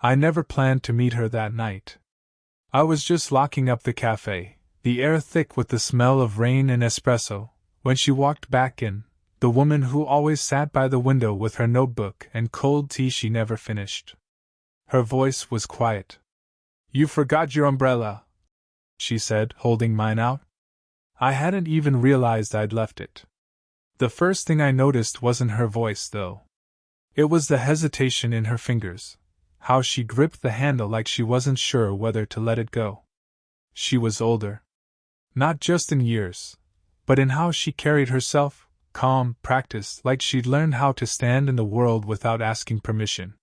I never planned to meet her that night. I was just locking up the cafe, the air thick with the smell of rain and espresso, when she walked back in, the woman who always sat by the window with her notebook and cold tea she never finished. Her voice was quiet. "You forgot your umbrella," she said, holding mine out. I hadn't even realized I'd left it. The first thing I noticed wasn't her voice, though. It was the hesitation in her fingers, how she gripped the handle like she wasn't sure whether to let it go. She was older. Not just in years, but in how she carried herself, calm, practiced, like she'd learned how to stand in the world without asking permission.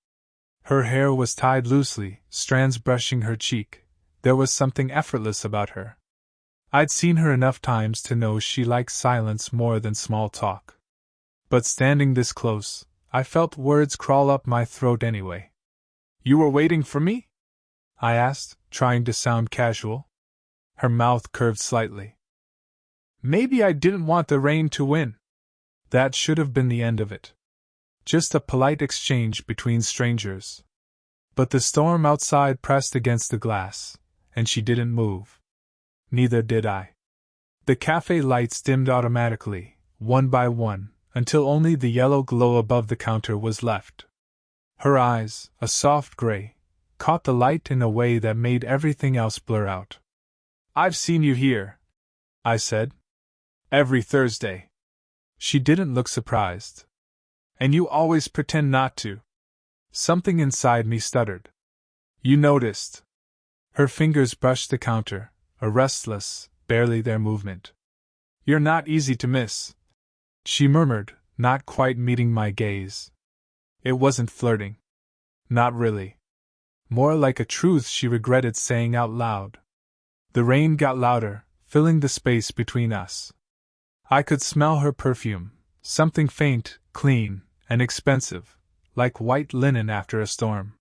Her hair was tied loosely, strands brushing her cheek. There was something effortless about her. I'd seen her enough times to know she liked silence more than small talk. But standing this close, I felt words crawl up my throat anyway. "You were waiting for me?" I asked, trying to sound casual. Her mouth curved slightly. "Maybe I didn't want the rain to win." That should have been the end of it. Just a polite exchange between strangers. But the storm outside pressed against the glass, and she didn't move. Neither did I. The cafe lights dimmed automatically, one by one, until only the yellow glow above the counter was left. Her eyes, a soft gray, caught the light in a way that made everything else blur out. "I've seen you here," I said. "Every Thursday." She didn't look surprised. "And you always pretend not to." Something inside me stuttered. "You noticed." Her fingers brushed the counter, a restless, barely there movement. "You're not easy to miss," she murmured, not quite meeting my gaze. It wasn't flirting. Not really. More like a truth she regretted saying out loud. The rain got louder, filling the space between us. I could smell her perfume, something faint, clean, and expensive, like white linen after a storm.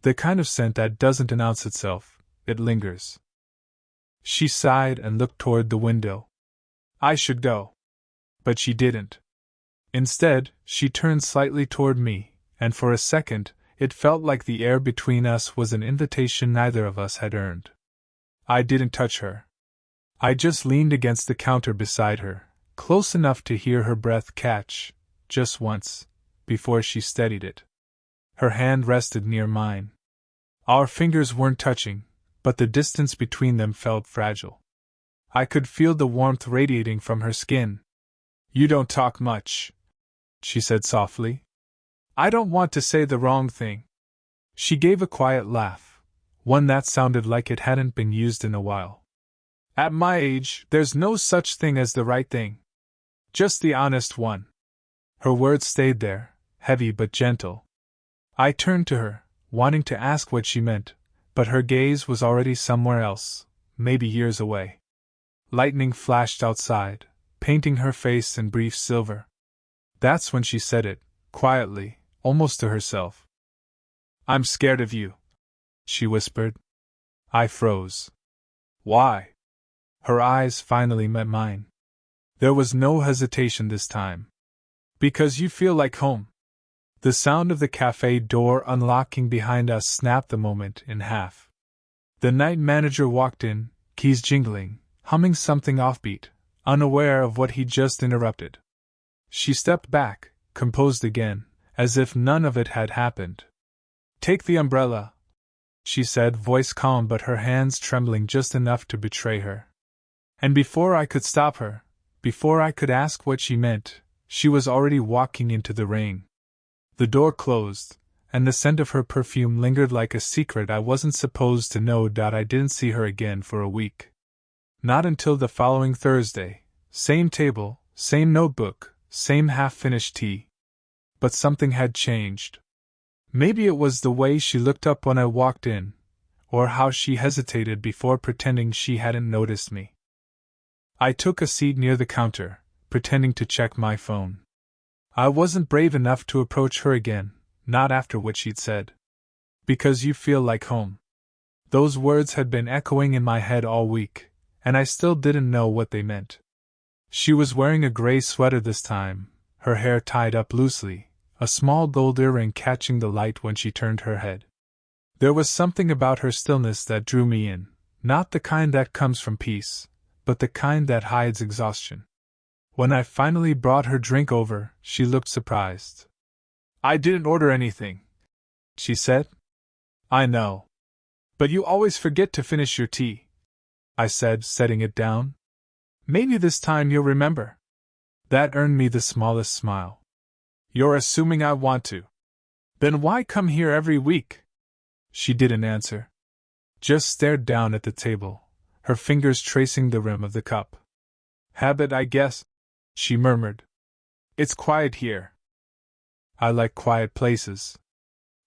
The kind of scent that doesn't announce itself, it lingers. She sighed and looked toward the window. I should go. But she didn't. Instead, she turned slightly toward me, and for a second, it felt like the air between us was an invitation neither of us had earned. I didn't touch her. I just leaned against the counter beside her, close enough to hear her breath catch, just once, before she steadied it. Her hand rested near mine. Our fingers weren't touching, but the distance between them felt fragile. I could feel the warmth radiating from her skin. "You don't talk much," she said softly. "I don't want to say the wrong thing." She gave a quiet laugh, one that sounded like it hadn't been used in a while. "At my age, there's no such thing as the right thing. Just the honest one." Her words stayed there, heavy but gentle. I turned to her, wanting to ask what she meant, but her gaze was already somewhere else, maybe years away. Lightning flashed outside, painting her face in brief silver. That's when she said it, quietly, almost to herself. "I'm scared of you," she whispered. I froze. "Why?" Her eyes finally met mine. There was no hesitation this time. "Because you feel like home." The sound of the cafe door unlocking behind us snapped the moment in half. The night manager walked in, keys jingling, humming something offbeat, unaware of what he'd just interrupted. She stepped back, composed again, as if none of it had happened. "Take the umbrella," she said, voice calm but her hands trembling just enough to betray her. And before I could stop her, before I could ask what she meant, she was already walking into the rain. The door closed, and the scent of her perfume lingered like a secret I wasn't supposed to know. I didn't see her again for a week. Not until the following Thursday. Same table, same notebook, same half-finished tea. But something had changed. Maybe it was the way she looked up when I walked in, or how she hesitated before pretending she hadn't noticed me. I took a seat near the counter, pretending to check my phone. I wasn't brave enough to approach her again, not after what she'd said. "Because you feel like home." Those words had been echoing in my head all week, and I still didn't know what they meant. She was wearing a gray sweater this time, her hair tied up loosely, a small gold earring catching the light when she turned her head. There was something about her stillness that drew me in, not the kind that comes from peace, but the kind that hides exhaustion. When I finally brought her drink over, she looked surprised. "I didn't order anything," she said. "I know. But you always forget to finish your tea," I said, setting it down. "Maybe this time you'll remember." That earned me the smallest smile. "You're assuming I want to. Then why come here every week?" She didn't answer. Just stared down at the table, her fingers tracing the rim of the cup. "Habit, I guess," she murmured. "It's quiet here." I like quiet places.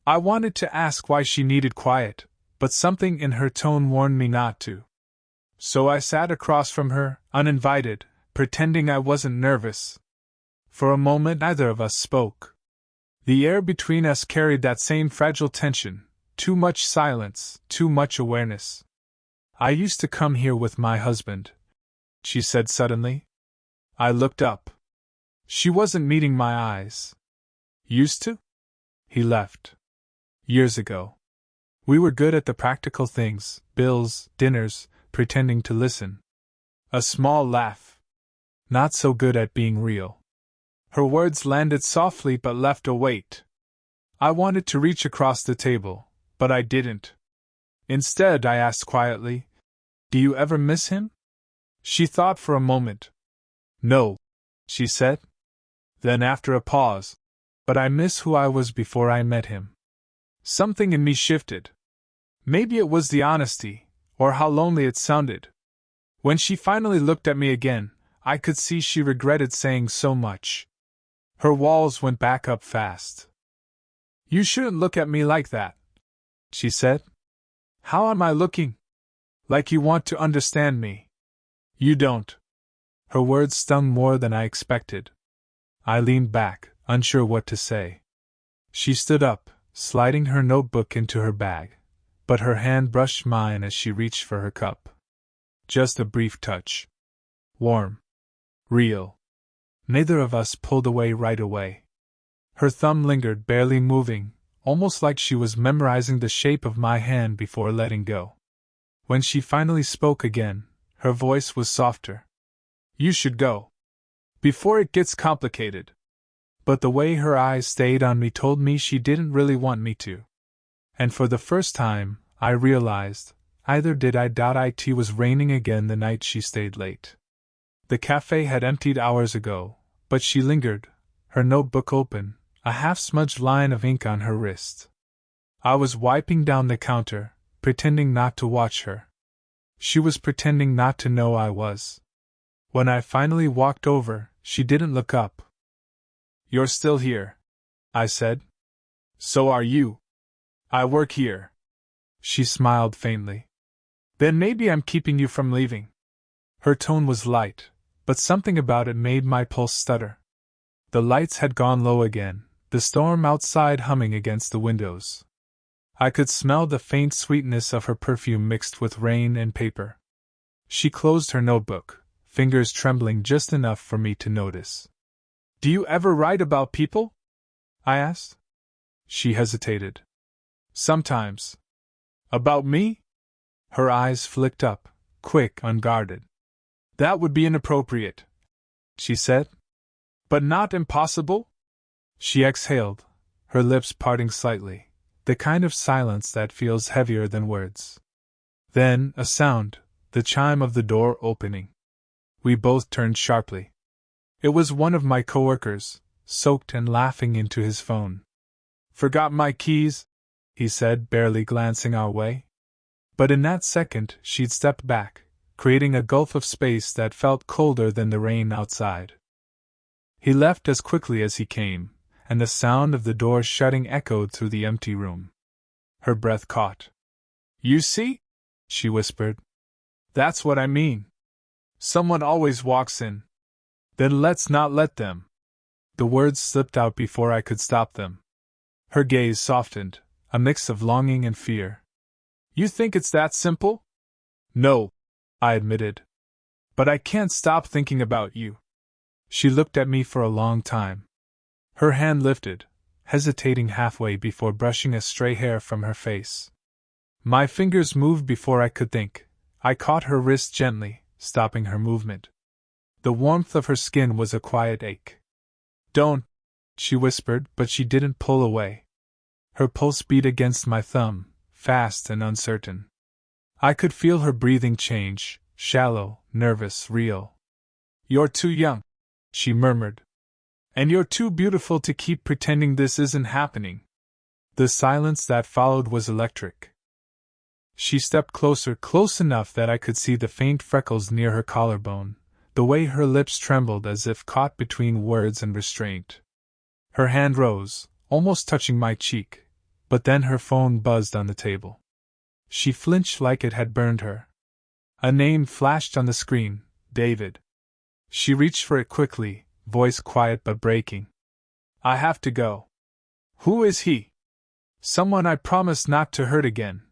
I wanted to ask why she needed quiet, but something in her tone warned me not to. So I sat across from her, uninvited, pretending I wasn't nervous. For a moment neither of us spoke. The air between us carried that same fragile tension, too much silence, too much awareness. "I used to come here with my husband," she said suddenly. I looked up. She wasn't meeting my eyes. "Used to?" "He left. Years ago. We were good at the practical things, bills, dinners, pretending to listen." A small laugh. "Not so good at being real." Her words landed softly but left a weight. I wanted to reach across the table, but I didn't. Instead, I asked quietly, "Do you ever miss him?" She thought for a moment. "No," she said. Then, after a pause, "But I miss who I was before I met him." Something in me shifted. Maybe it was the honesty, or how lonely it sounded. When she finally looked at me again, I could see she regretted saying so much. Her walls went back up fast. "You shouldn't look at me like that," she said. "How am I looking?" "Like you want to understand me." "You don't." Her words stung more than I expected. I leaned back, unsure what to say. She stood up, sliding her notebook into her bag, but her hand brushed mine as she reached for her cup. Just a brief touch. Warm. Real. Neither of us pulled away right away. Her thumb lingered, barely moving, almost like she was memorizing the shape of my hand before letting go. When she finally spoke again, her voice was softer. "You should go. Before it gets complicated." But the way her eyes stayed on me told me she didn't really want me to. And for the first time, I realized, either did I doubt it was raining again the night she stayed late. The cafe had emptied hours ago, but she lingered, her notebook open, a half-smudged line of ink on her wrist. I was wiping down the counter, pretending not to watch her. She was pretending not to know I was. When I finally walked over, she didn't look up. "You're still here," I said. "So are you. I work here." She smiled faintly. "Then maybe I'm keeping you from leaving." Her tone was light, but something about it made my pulse stutter. The lights had gone low again, the storm outside humming against the windows. I could smell the faint sweetness of her perfume mixed with rain and paper. She closed her notebook, fingers trembling just enough for me to notice. "Do you ever write about people?" I asked. She hesitated. "Sometimes." "About me?" Her eyes flicked up, quick, unguarded. "That would be inappropriate," she said. "But not impossible?" She exhaled, her lips parting slightly, the kind of silence that feels heavier than words. Then, a sound, the chime of the door opening. We both turned sharply. It was one of my coworkers, soaked and laughing into his phone. "Forgot my keys," he said, barely glancing our way. But in that second, she'd stepped back, creating a gulf of space that felt colder than the rain outside. He left as quickly as he came, and the sound of the door shutting echoed through the empty room. Her breath caught. "You see?" she whispered. "That's what I mean. Someone always walks in. Then let's not let them." The words slipped out before I could stop them. Her gaze softened, a mix of longing and fear. "You think it's that simple?" "No," I admitted. "But I can't stop thinking about you." She looked at me for a long time. Her hand lifted, hesitating halfway before brushing a stray hair from her face. My fingers moved before I could think. I caught her wrist gently, stopping her movement. The warmth of her skin was a quiet ache. "Don't," she whispered, but she didn't pull away. Her pulse beat against my thumb, fast and uncertain. I could feel her breathing change, shallow, nervous, real. "You're too young," she murmured. "And you're too beautiful to keep pretending this isn't happening." The silence that followed was electric. She stepped closer, close enough that I could see the faint freckles near her collarbone, the way her lips trembled as if caught between words and restraint. Her hand rose, almost touching my cheek, but then her phone buzzed on the table. She flinched like it had burned her. A name flashed on the screen: David. She reached for it quickly, voice quiet but breaking. "I have to go." "Who is he?" "Someone I promised not to hurt again,"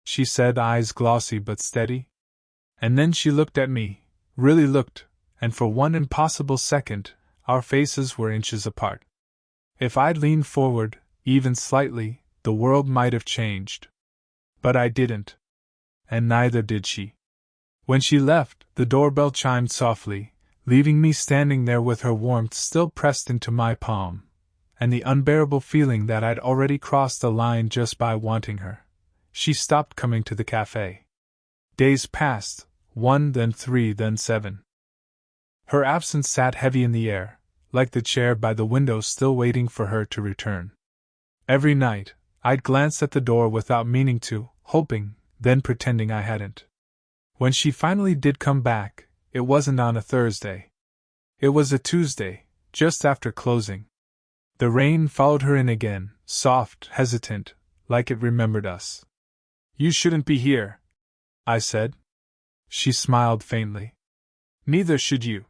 she said, eyes glossy but steady. And then she looked at me, really looked, and for one impossible second, our faces were inches apart. If I'd leaned forward, even slightly, the world might have changed. But I didn't. And neither did she. When she left, the doorbell chimed softly, leaving me standing there with her warmth still pressed into my palm, and the unbearable feeling that I'd already crossed the line just by wanting her. She stopped coming to the cafe. Days passed, 1, then 3, then 7. Her absence sat heavy in the air, like the chair by the window still waiting for her to return. Every night, I'd glance at the door without meaning to, hoping, then pretending I hadn't. When she finally did come back, it wasn't on a Thursday. It was a Tuesday, just after closing. The rain followed her in again, soft, hesitant, like it remembered us. "You shouldn't be here," I said. She smiled faintly. "Neither should you."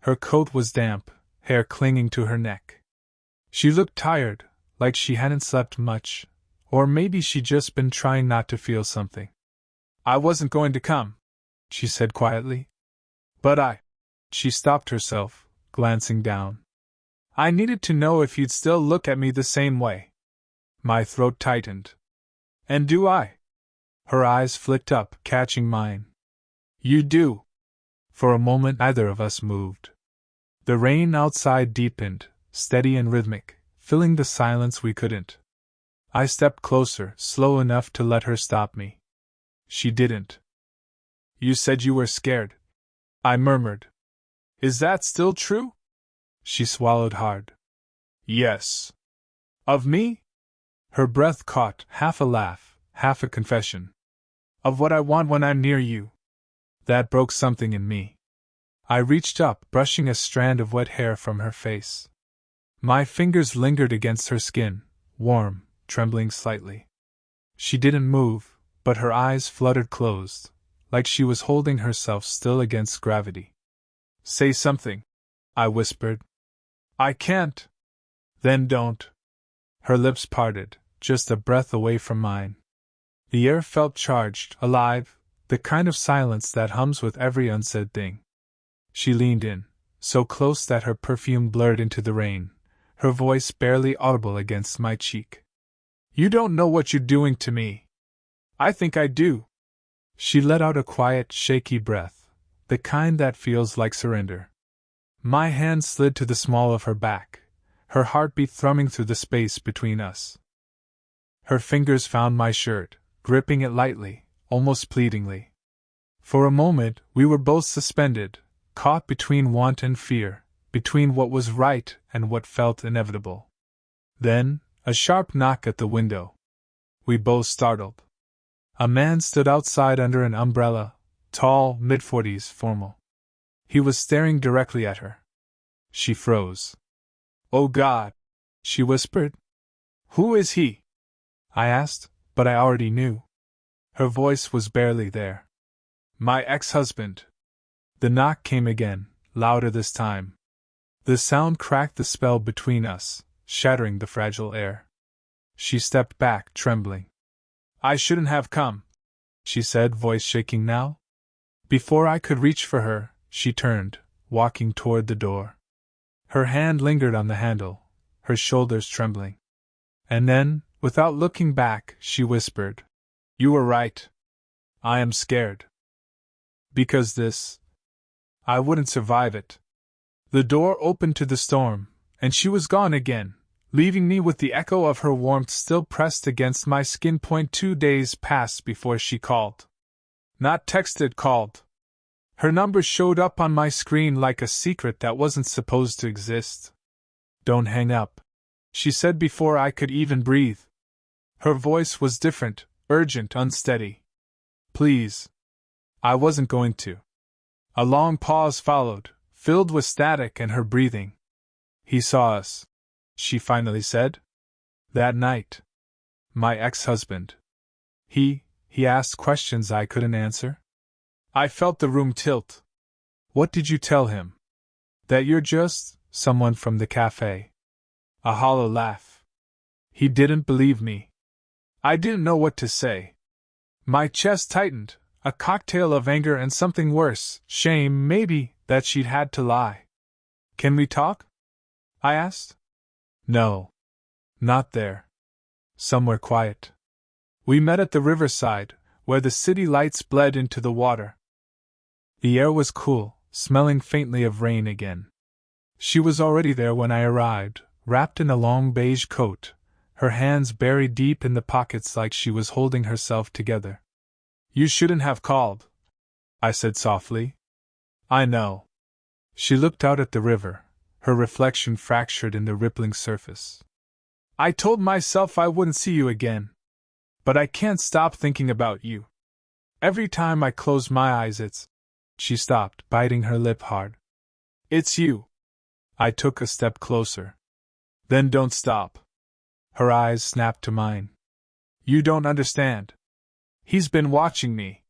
Her coat was damp, hair clinging to her neck. She looked tired, like she hadn't slept much, or maybe she'd just been trying not to feel something. "I wasn't going to come," she said quietly. "But She stopped herself, glancing down. "I needed to know if you'd still look at me the same way." My throat tightened. "And do I?" Her eyes flicked up, catching mine. "You do." For a moment neither of us moved. The rain outside deepened, steady and rhythmic, filling the silence we couldn't. I stepped closer, slow enough to let her stop me. She didn't. "You said you were scared," I murmured. "Is that still true?" She swallowed hard. "Yes." "Of me?" Her breath caught, half a laugh, half a confession. "Of what I want when I'm near you." That broke something in me. I reached up, brushing a strand of wet hair from her face. My fingers lingered against her skin, warm, trembling slightly. She didn't move, but her eyes fluttered closed, like she was holding herself still against gravity. "Say something," I whispered. "I can't." "Then don't." Her lips parted, just a breath away from mine. The air felt charged, alive, the kind of silence that hums with every unsaid thing. She leaned in, so close that her perfume blurred into the rain, her voice barely audible against my cheek. "You don't know what you're doing to me." "I think I do." She let out a quiet, shaky breath, the kind that feels like surrender. My hand slid to the small of her back, her heartbeat thrumming through the space between us. Her fingers found my shirt, gripping it lightly, almost pleadingly. For a moment, we were both suspended, caught between want and fear, between what was right and what felt inevitable. Then, a sharp knock at the window. We both startled. A man stood outside under an umbrella, tall, mid-40s, formal. He was staring directly at her. She froze. "Oh God," she whispered. "Who is he?" I asked, but I already knew. Her voice was barely there. "My ex-husband." The knock came again, louder this time. The sound cracked the spell between us, shattering the fragile air. She stepped back, trembling. "I shouldn't have come," she said, voice shaking now. Before I could reach for her, she turned, walking toward the door. Her hand lingered on the handle, her shoulders trembling. And then, without looking back, she whispered, You were right. I am scared. Because I wouldn't survive it. The door opened to the storm, and she was gone again, leaving me with the echo of her warmth still pressed against my skin. 2 days passed before she called. Not texted, called. Her number showed up on my screen like a secret that wasn't supposed to exist. Don't hang up, she said before I could even breathe. Her voice was different, urgent, unsteady. Please. I wasn't going to. A long pause followed, filled with static and her breathing. He saw us, she finally said. That night. My ex-husband. He asked questions I couldn't answer. I felt the room tilt. What did you tell him? That you're just someone from the cafe. A hollow laugh. He didn't believe me. I didn't know what to say. My chest tightened, a cocktail of anger and something worse, shame maybe, that she'd had to lie. Can we talk? I asked. No. Not there. Somewhere quiet. We met at the riverside, where the city lights bled into the water. The air was cool, smelling faintly of rain again. She was already there when I arrived, wrapped in a long beige coat, her hands buried deep in the pockets like she was holding herself together. You shouldn't have called, I said softly. I know. She looked out at the river, her reflection fractured in the rippling surface. I told myself I wouldn't see you again. But I can't stop thinking about you. Every time I close my eyes She stopped, biting her lip hard. It's you. I took a step closer. Then don't stop. Her eyes snapped to mine. You don't understand. He's been watching me.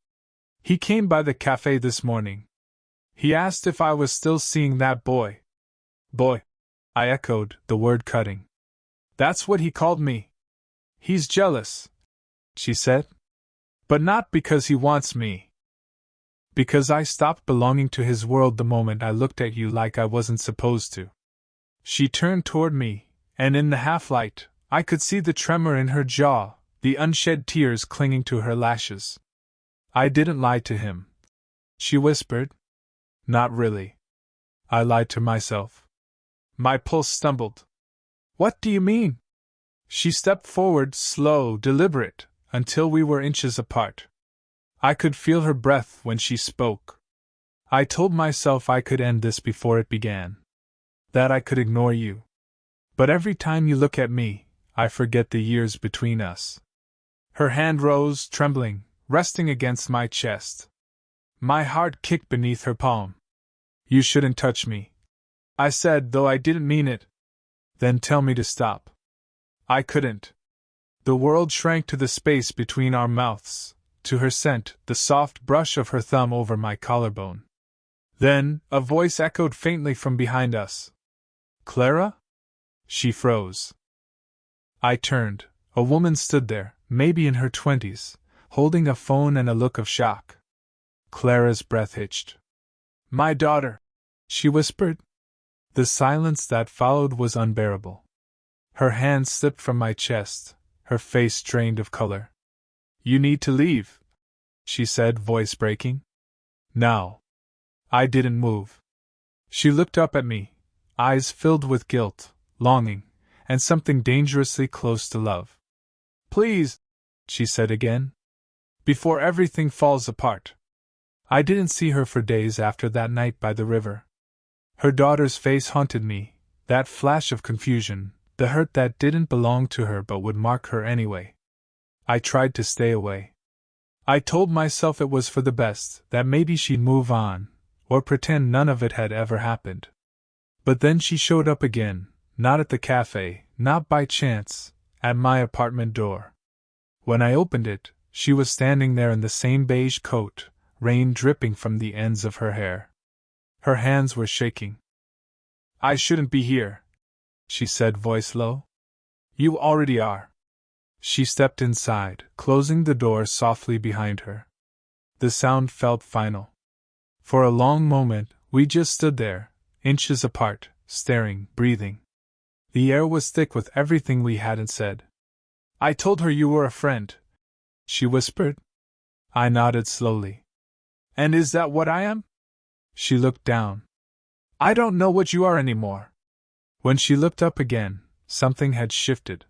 He came by the cafe this morning. He asked if I was still seeing that boy. Boy. I echoed, the word cutting. That's what he called me. He's jealous, she said. But not because he wants me. Because I stopped belonging to his world the moment I looked at you like I wasn't supposed to. She turned toward me, and in the half-light, I could see the tremor in her jaw, the unshed tears clinging to her lashes. I didn't lie to him, she whispered. Not really. I lied to myself. My pulse stumbled. What do you mean? She stepped forward, slow, deliberate, until we were inches apart. I could feel her breath when she spoke. I told myself I could end this before it began. That I could ignore you. But every time you look at me, I forget the years between us. Her hand rose, trembling, resting against my chest. My heart kicked beneath her palm. You shouldn't touch me, I said, though I didn't mean it. Then tell me to stop. I couldn't. The world shrank to the space between our mouths, to her scent, the soft brush of her thumb over my collarbone. Then, a voice echoed faintly from behind us. Clara? She froze. I turned. A woman stood there, maybe in her 20s, holding a phone and a look of shock. Clara's breath hitched. My daughter, she whispered. The silence that followed was unbearable. Her hand slipped from my chest, her face drained of color. You need to leave, she said, voice breaking. Now. I didn't move. She looked up at me, eyes filled with guilt, longing, and something dangerously close to love. Please, she said again. Before everything falls apart. I didn't see her for days after that night by the river. Her daughter's face haunted me, that flash of confusion, the hurt that didn't belong to her but would mark her anyway. I tried to stay away. I told myself it was for the best, that maybe she'd move on, or pretend none of it had ever happened. But then she showed up again, not at the cafe, not by chance, at my apartment door. When I opened it, she was standing there in the same beige coat, rain dripping from the ends of her hair. Her hands were shaking. I shouldn't be here, she said, voice low. You already are. She stepped inside, closing the door softly behind her. The sound felt final. For a long moment, we just stood there, inches apart, staring, breathing. The air was thick with everything we hadn't said. I told her you were a friend, she whispered. I nodded slowly. And is that what I am? She looked down. I don't know what you are anymore. When she looked up again, something had shifted.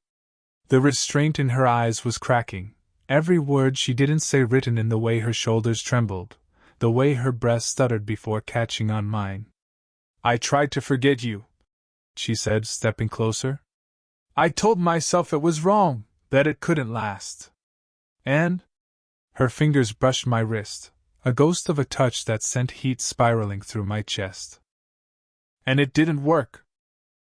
The restraint in her eyes was cracking, every word she didn't say written in the way her shoulders trembled, the way her breath stuttered before catching on mine. I tried to forget you, she said, stepping closer. I told myself it was wrong, that it couldn't last. And? Her fingers brushed my wrist, a ghost of a touch that sent heat spiraling through my chest. And it didn't work.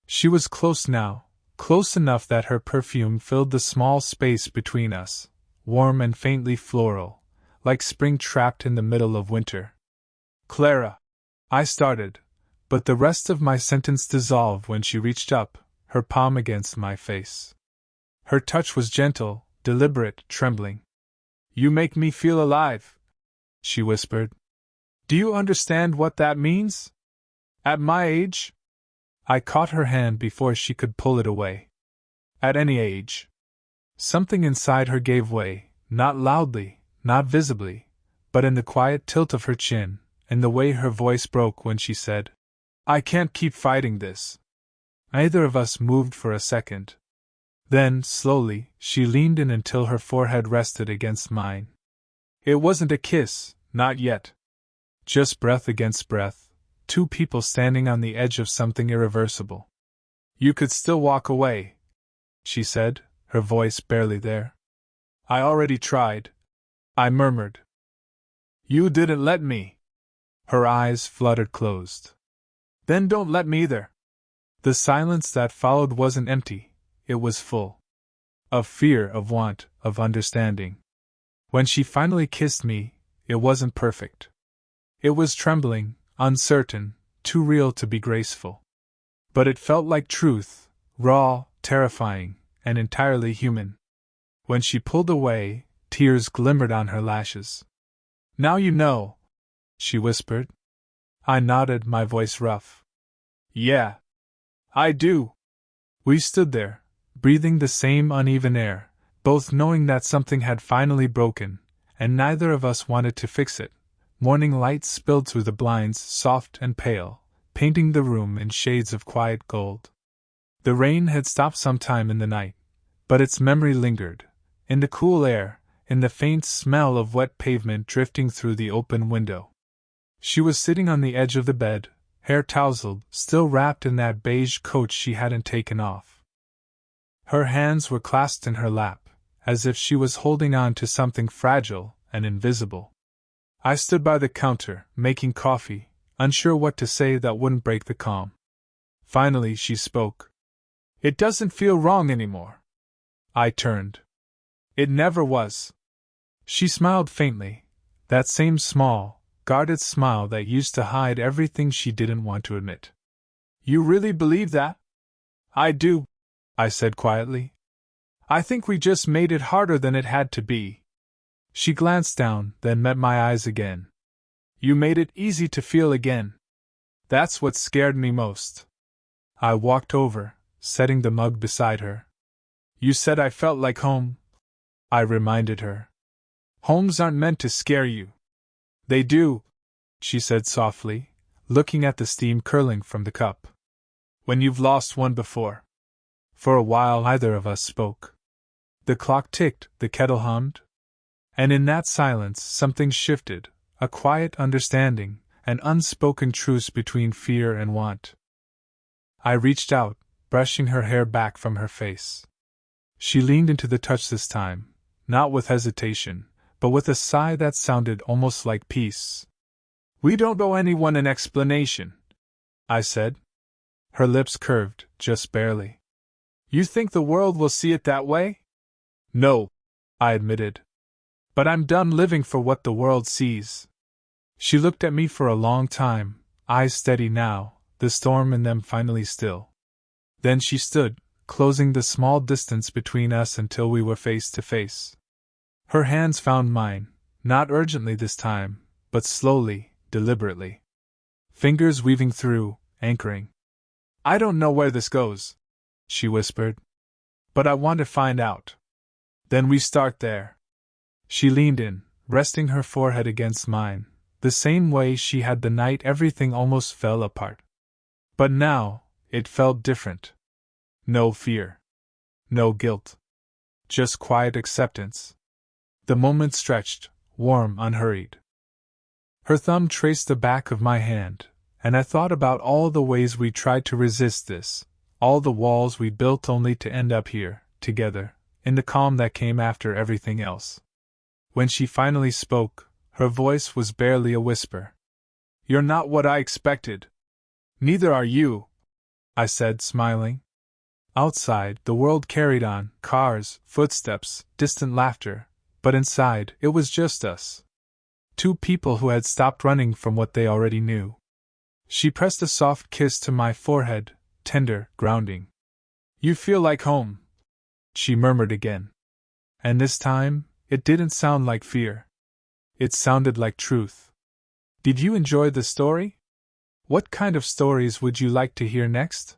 She was close now, close enough that her perfume filled the small space between us, warm and faintly floral, like spring trapped in the middle of winter. Clara, I started, but the rest of my sentence dissolved when she reached up, her palm against my face. Her touch was gentle, deliberate, trembling. You make me feel alive, she whispered. Do you understand what that means? At my age? I caught her hand before she could pull it away. At any age. Something inside her gave way, not loudly, not visibly, but in the quiet tilt of her chin, and the way her voice broke when she said, I can't keep fighting this. Neither of us moved for a second. Then, slowly, she leaned in until her forehead rested against mine. It wasn't a kiss, not yet. Just breath against breath, two people standing on the edge of something irreversible. You could still walk away, she said, her voice barely there. I already tried, I murmured. You didn't let me. Her eyes fluttered closed. Then don't let me either. The silence that followed wasn't empty, it was full. Of fear, of want, of understanding. When she finally kissed me, it wasn't perfect. It was trembling, uncertain, too real to be graceful. But it felt like truth, raw, terrifying, and entirely human. When she pulled away, tears glimmered on her lashes. Now you know, she whispered. I nodded, my voice rough. Yeah. I do. We stood there, breathing the same uneven air, both knowing that something had finally broken, and neither of us wanted to fix it. Morning light spilled through the blinds, soft and pale, painting the room in shades of quiet gold. The rain had stopped sometime in the night, but its memory lingered, in the cool air, in the faint smell of wet pavement drifting through the open window. She was sitting on the edge of the bed, hair tousled, still wrapped in that beige coat she hadn't taken off. Her hands were clasped in her lap, as if she was holding on to something fragile and invisible. I stood by the counter, making coffee, unsure what to say that wouldn't break the calm. Finally she spoke. It doesn't feel wrong anymore. I turned. It never was. She smiled faintly, that same small, guarded smile that used to hide everything she didn't want to admit. You really believe that? I do, I said quietly. I think we just made it harder than it had to be. She glanced down, then met my eyes again. You made it easy to feel again. That's what scared me most. I walked over, setting the mug beside her. You said I felt like home, I reminded her. Homes aren't meant to scare you. They do, she said softly, looking at the steam curling from the cup. When you've lost one before. For a while neither of us spoke. The clock ticked, the kettle hummed. And in that silence something shifted, a quiet understanding, an unspoken truce between fear and want. I reached out, brushing her hair back from her face. She leaned into the touch this time, not with hesitation, but with a sigh that sounded almost like peace. We don't owe anyone an explanation, I said. Her lips curved, just barely. You think the world will see it that way? No, I admitted. But I'm done living for what the world sees. She looked at me for a long time, eyes steady now, the storm in them finally still. Then she stood, closing the small distance between us until we were face to face. Her hands found mine, not urgently this time, but slowly, deliberately. Fingers weaving through, anchoring. I don't know where this goes, she whispered. But I want to find out. Then we start there. She leaned in, resting her forehead against mine, the same way she had the night everything almost fell apart. But now, it felt different. No fear. No guilt. Just quiet acceptance. The moment stretched, warm, unhurried. Her thumb traced the back of my hand, and I thought about all the ways we tried to resist this, all the walls we built only to end up here, together, in the calm that came after everything else. When she finally spoke, her voice was barely a whisper. "You're not what I expected." "Neither are you," I said, smiling. Outside, the world carried on, cars, footsteps, distant laughter, but inside, it was just us. Two people who had stopped running from what they already knew. She pressed a soft kiss to my forehead, tender, grounding. "You feel like home," she murmured again. And this time, it didn't sound like fear. It sounded like truth. Did you enjoy the story? What kind of stories would you like to hear next?